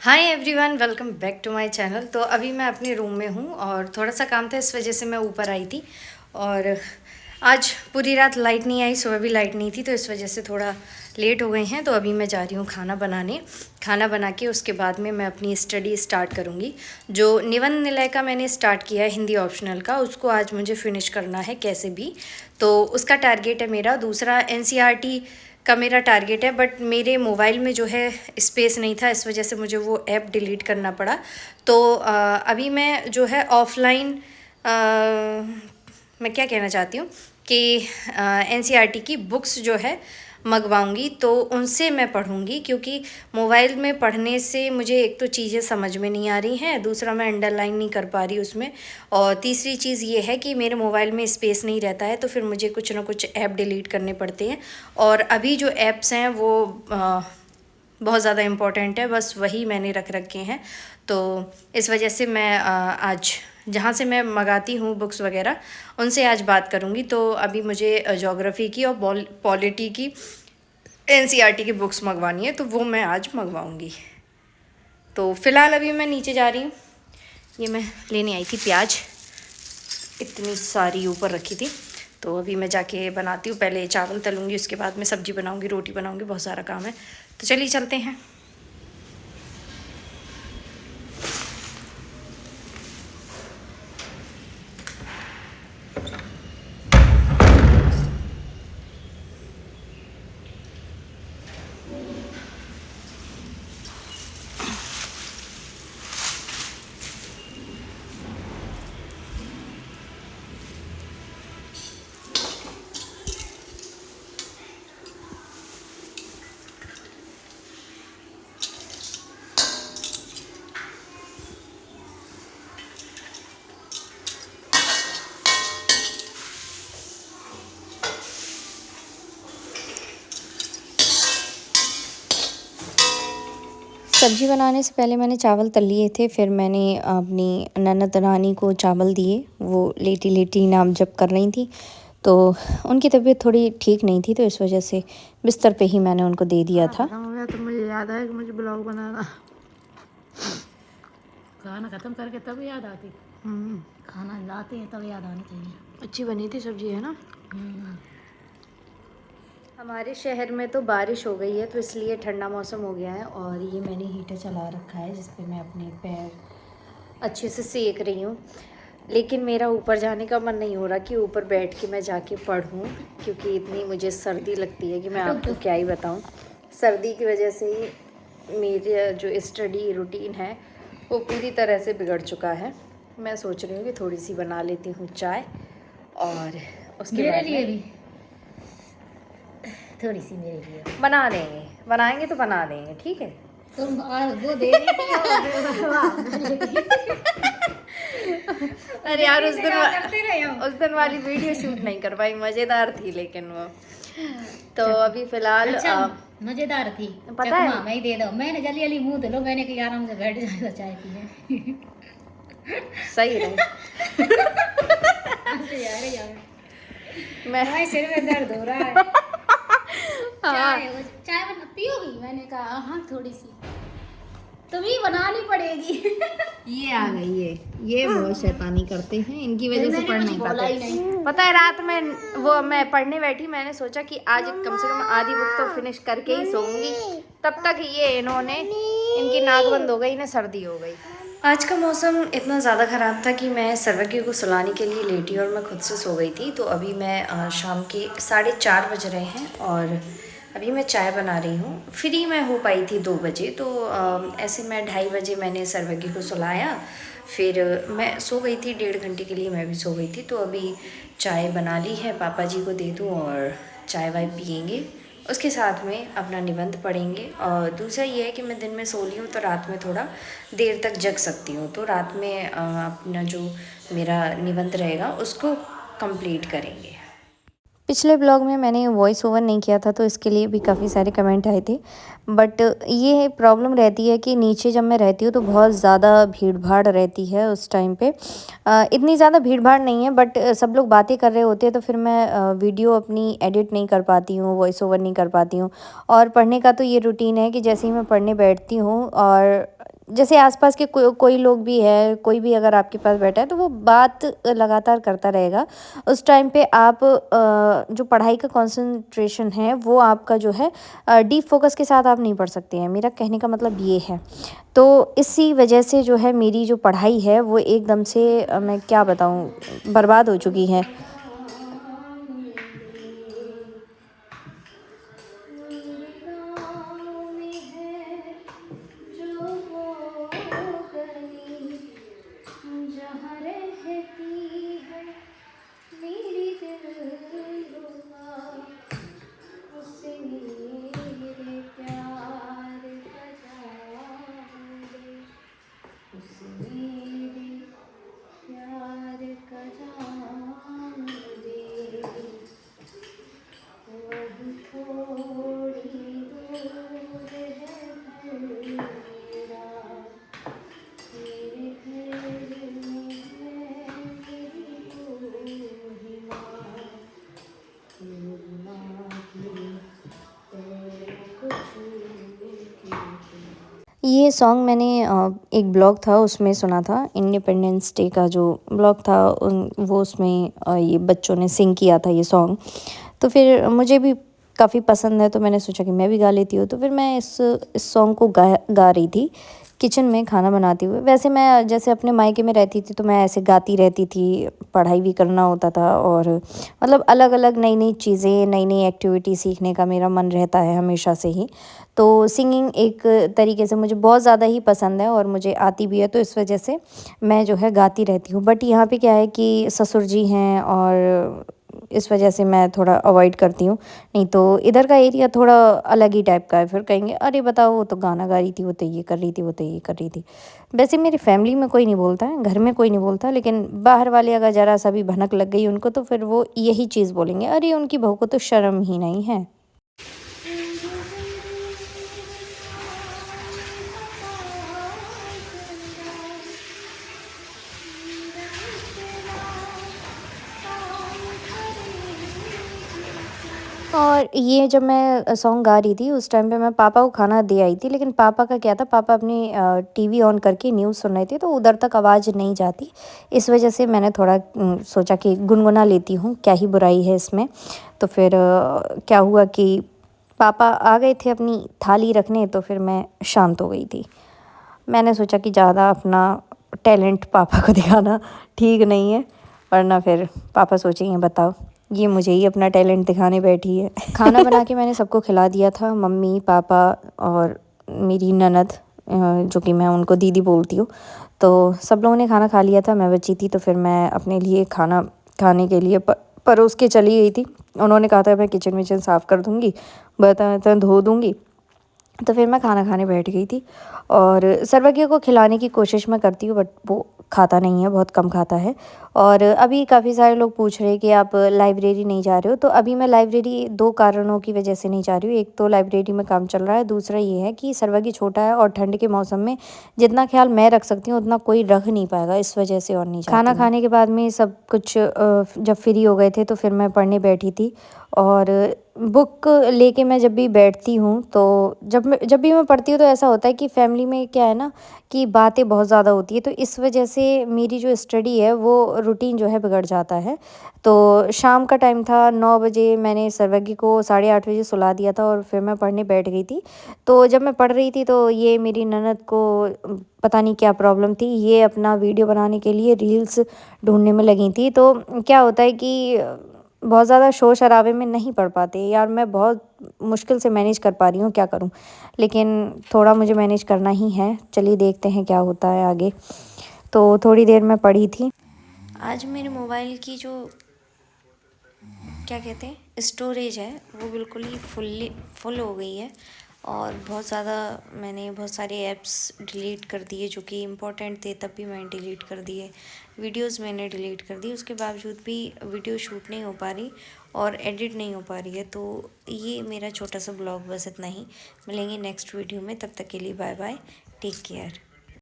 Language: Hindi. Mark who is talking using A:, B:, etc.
A: Hi everyone, welcome back to my channel. तो अभी मैं अपने रूम में हूँ और थोड़ा सा काम था, इस वजह से मैं ऊपर आई थी। और आज पूरी रात लाइट नहीं आई, सुबह भी लाइट नहीं थी, तो इस वजह से थोड़ा लेट हो गए हैं। तो अभी मैं जा रही हूँ खाना बनाने। खाना बना के उसके बाद में मैं अपनी स्टडी स्टार्ट करूँगी। जो निबंध निलय का मैंने स्टार्ट किया है, हिंदी ऑप्शनल का, उसको आज मुझे फिनिश करना है कैसे भी। तो उसका टारगेट है मेरा। दूसरा एनसीईआरटी का मेरा टारगेट है, बट मेरे मोबाइल में जो है स्पेस नहीं था, इस वजह से मुझे वो ऐप डिलीट करना पड़ा। तो अभी मैं जो है ऑफ़लाइन, मैं क्या कहना चाहती हूँ कि एनसीईआरटी की बुक्स जो है मंगवाऊंगी, तो उनसे मैं पढ़ूंगी, क्योंकि मोबाइल में पढ़ने से मुझे एक तो चीज़ें समझ में नहीं आ रही हैं, दूसरा मैं अंडरलाइन नहीं कर पा रही उसमें, और तीसरी चीज़ ये है कि मेरे मोबाइल में स्पेस नहीं रहता है, तो फिर मुझे कुछ ना कुछ ऐप डिलीट करने पड़ते हैं। और अभी जो ऐप्स हैं वो बहुत ज़्यादा इम्पोर्टेंट है, बस वही मैंने रख रखे हैं। तो इस वजह से मैं आज जहाँ से मैं मंगाती हूँ बुक्स वगैरह, उनसे आज बात करूँगी। तो अभी मुझे ज्योग्राफी की और पॉलिटी की एनसीईआरटी की बुक्स मंगवानी है, तो वो मैं आज मंगवाऊँगी। तो फ़िलहाल अभी मैं नीचे जा रही हूँ। ये मैं लेने आई थी प्याज, इतनी सारी ऊपर रखी थी। तो अभी मैं जाके बनाती हूँ, पहले चावल तलूँगी, उसके बाद में सब्ज़ी बनाऊँगी, रोटी बनाऊँगी, बहुत सारा काम है। तो चलिए चलते हैं। सब्ज़ी बनाने से पहले मैंने चावल तल लिए थे, फिर मैंने अपनी ननद रानी को चावल दिए। वो लेटी लेटी नाम जप कर रही थी, तो उनकी तबीयत थोड़ी ठीक नहीं थी, तो इस वजह से बिस्तर पे ही मैंने उनको दे दिया था।
B: खत्म हो गया तो मुझे याद आया कि मुझे ब्लॉग बनाना। खाना खत्म करके तब याद आती। खाना लाते हैं तब याद आनी चाहिए।
A: अच्छी बनी थी सब्ज़ी, है ना। हमारे शहर में तो बारिश हो गई है, तो इसलिए ठंडा मौसम हो गया है। और ये मैंने हीटर चला रखा है, जिस पे मैं अपने पैर अच्छे से सेक रही हूँ। लेकिन मेरा ऊपर जाने का मन नहीं हो रहा कि ऊपर बैठ के मैं जाके पढ़ूँ, क्योंकि इतनी मुझे सर्दी लगती है कि मैं आपको क्या ही बताऊँ। सर्दी की वजह से ही मेरा जो स्टडी रूटीन है वो पूरी तरह से बिगड़ चुका है। मैं सोच रही हूँ कि थोड़ी सी बना लेती हूँ चाय, और उसके
B: मेरे
A: बाद
B: लिए
A: में
B: भी थोड़ी सी मेरे लिए
A: बना देंगे। बनाएंगे तो बना देंगे, ठीक है।
B: तुम वो दे रही थी
A: अरे यार, उस दिन वाली वीडियो शूट नहीं कर पाई, मज़ेदार थी लेकिन वो। तो अभी फ़िलहाल
B: अच्छा मजेदार थी।
A: पता है,
B: मैं ही दे दो। मैंने जल्दी जल्दी मुंह धो लो, मैंने कि आराम से बैठ जाए चाय पीने।
A: सही रहे।
B: हंसी आ रही है।
A: मैं
B: भाई सिर में दर्द हो रहा है।
A: हाँ,
B: चाय पियोगी? मैंने कहा हाँ थोड़ी सी, तुम्हें बनानी पड़ेगी।
A: ये आ गई है। ये बहुत शैतानी करते हैं, इनकी वजह से पढ़ नहीं
B: बोला ही
A: पाते।
B: नहीं।
A: पता है, रात में वो मैं पढ़ने बैठी, मैंने सोचा कि आज कम से कम आधी बुक तो फिनिश करके ही सोऊंगी। तब तक ये इन्होंने, इनकी नाक बंद हो गई, इन्हें सर्दी हो गई। आज का मौसम इतना ज़्यादा ख़राब था कि मैं सर्वज्ञ को सुलाने के लिए लेटी और मैं खुद से सो गई थी। तो अभी मैं शाम के 4:30 बज रहे हैं और अभी मैं चाय बना रही हूँ। फ्री मैं हो पाई थी 2 बजे, तो ऐसे मैं 2:30 बजे मैंने सर्वज्ञ को सुलाया। फिर मैं सो गई थी, 1.5 घंटे के लिए मैं भी सो गई थी। तो अभी चाय बना ली है, पापा जी को दे दूँ और चाय वाय पियेंगे, उसके साथ में अपना निबंध पढ़ेंगे। और दूसरा ये है कि मैं दिन में सो ली हूँ तो रात में थोड़ा देर तक जग सकती हूँ, तो रात में अपना जो मेरा निबंध रहेगा उसको कंप्लीट करेंगे। पिछले ब्लॉग में मैंने वॉइस ओवर नहीं किया था, तो इसके लिए भी काफ़ी सारे कमेंट आए थे। बट ये प्रॉब्लम रहती है कि नीचे जब मैं रहती हूँ तो बहुत ज़्यादा भीड़ भाड़ रहती है उस टाइम पे। इतनी ज़्यादा भीड़ भाड़ नहीं है, बट सब लोग बातें कर रहे होते हैं, तो फिर मैं वीडियो अपनी एडिट नहीं कर पाती हूँ, वॉइस ओवर नहीं कर पाती हूँ। और पढ़ने का तो ये रूटीन है कि जैसे ही मैं पढ़ने बैठती हूँ और जैसे आसपास के कोई लोग भी है, कोई भी अगर आपके पास बैठा है तो वो बात लगातार करता रहेगा। उस टाइम पे आप जो पढ़ाई का कंसंट्रेशन है वो आपका जो है डीप फोकस के साथ आप नहीं पढ़ सकते हैं, मेरा कहने का मतलब ये है। तो इसी वजह से जो है मेरी जो पढ़ाई है वो एकदम से मैं क्या बताऊँ, बर्बाद हो चुकी है। ये सॉन्ग मैंने एक ब्लॉग था उसमें सुना था, इंडिपेंडेंस डे का जो ब्लॉग था वो उसमें ये बच्चों ने सिंग किया था ये सॉन्ग। तो फिर मुझे भी काफ़ी पसंद है तो मैंने सोचा कि मैं भी गा लेती हूँ। तो फिर मैं इस सॉन्ग को गा रही थी किचन में खाना बनाते हुए। वैसे मैं जैसे अपने मायके में रहती थी तो मैं ऐसे गाती रहती थी, पढ़ाई भी करना होता था और मतलब अलग अलग नई नई चीज़ें, नई नई एक्टिविटी सीखने का मेरा मन रहता है हमेशा से ही। तो सिंगिंग एक तरीके से मुझे बहुत ज़्यादा ही पसंद है और मुझे आती भी है, तो इस वजह से मैं जो है गाती रहती हूँ। बट यहाँ पे क्या है कि ससुर जी हैं और इस वजह से मैं थोड़ा अवॉइड करती हूँ। नहीं तो इधर का एरिया थोड़ा अलग ही टाइप का है, फिर कहेंगे अरे बताओ वो तो गाना गा रही थी, वो तो ये कर रही थी, वो तो ये कर रही थी। वैसे मेरी फैमिली में कोई नहीं बोलता है, घर में कोई नहीं बोलता, लेकिन बाहर वाले अगर ज़रा सा भी भनक लग गई उनको तो फिर वो यही चीज़ बोलेंगे, अरे उनकी बहू को तो शर्म ही नहीं है। और ये जब मैं सॉन्ग गा रही थी उस टाइम पे मैं पापा को खाना दे आई थी, लेकिन पापा का क्या था, पापा अपनी टीवी ऑन करके न्यूज़ सुन रहे थे तो उधर तक आवाज़ नहीं जाती। इस वजह से मैंने थोड़ा सोचा कि गुनगुना लेती हूँ, क्या ही बुराई है इसमें। तो फिर क्या हुआ कि पापा आ गए थे अपनी थाली रखने, तो फिर मैं शांत हो गई थी। मैंने सोचा कि ज़्यादा अपना टैलेंट पापा को दिखाना ठीक नहीं है, वरना फिर पापा सोचेंगे बताओ ये मुझे ही अपना टैलेंट दिखाने बैठी है। खाना बना के मैंने सबको खिला दिया था, मम्मी पापा और मेरी ननद, जो कि मैं उनको दीदी बोलती हूँ। तो सब लोगों ने खाना खा लिया था, मैं बची थी तो फिर मैं अपने लिए खाना खाने के लिए परोस के चली गई थी। उन्होंने कहा था मैं किचन विचन साफ़ कर दूँगी, बर्तन वर्तन धो दूँगी। तो फिर मैं खाना खाने बैठ गई थी और सर्वज्ञ को खिलाने की कोशिश मैं करती हूँ, बट वो खाता नहीं है, बहुत कम खाता है। और अभी काफ़ी सारे लोग पूछ रहे हैं कि आप लाइब्रेरी नहीं जा रहे हो, तो अभी मैं लाइब्रेरी 2 कारणों की वजह से नहीं जा रही हूँ। एक तो लाइब्रेरी में काम चल रहा है, दूसरा ये है कि सर्वज्ञ छोटा है और ठंड के मौसम में जितना ख्याल मैं रख सकती हूँ उतना कोई रख नहीं पाएगा, इस वजह से और नहीं जाती हूँ। खाना खाने के बाद में सब कुछ जब फ्री हो गए थे तो फिर मैं पढ़ने बैठी थी। और बुक लेके मैं जब भी बैठती हूँ तो जब भी मैं पढ़ती हूँ तो ऐसा होता है कि फैमिली में क्या है ना कि बातें बहुत ज़्यादा होती है, तो इस वजह से मेरी जो स्टडी है वो रूटीन जो है बिगड़ जाता है। तो शाम का टाइम था, 9 बजे मैंने सर्वज्ञ को 8:30 बजे सुला दिया था और फिर मैं पढ़ने बैठ गई थी। तो जब मैं पढ़ रही थी तो ये मेरी ननद को पता नहीं क्या प्रॉब्लम थी, ये अपना वीडियो बनाने के लिए रील्स ढूंढने में लगी थी। तो क्या होता है कि बहुत ज़्यादा शोर शराबे में नहीं पढ़ पाते यार, मैं बहुत मुश्किल से मैनेज कर पा रही हूँ, क्या करूँ, लेकिन थोड़ा मुझे मैनेज करना ही है। चलिए देखते हैं क्या होता है आगे। तो थोड़ी देर मैं पढ़ी थी। आज मेरे मोबाइल की जो क्या कहते हैं स्टोरेज है वो बिल्कुल ही फुल हो गई है और बहुत ज़्यादा मैंने बहुत सारे ऐप्स डिलीट कर दिए जो कि इम्पोर्टेंट थे, तब भी मैंने डिलीट कर दिए। वीडियोस मैंने डिलीट कर दी, उसके बावजूद भी वीडियो शूट नहीं हो पा रही और एडिट नहीं हो पा रही है। तो ये मेरा छोटा सा ब्लॉग बस इतना ही। मिलेंगे नेक्स्ट वीडियो में, तब तक के लिए बाय बाय, टेक केयर।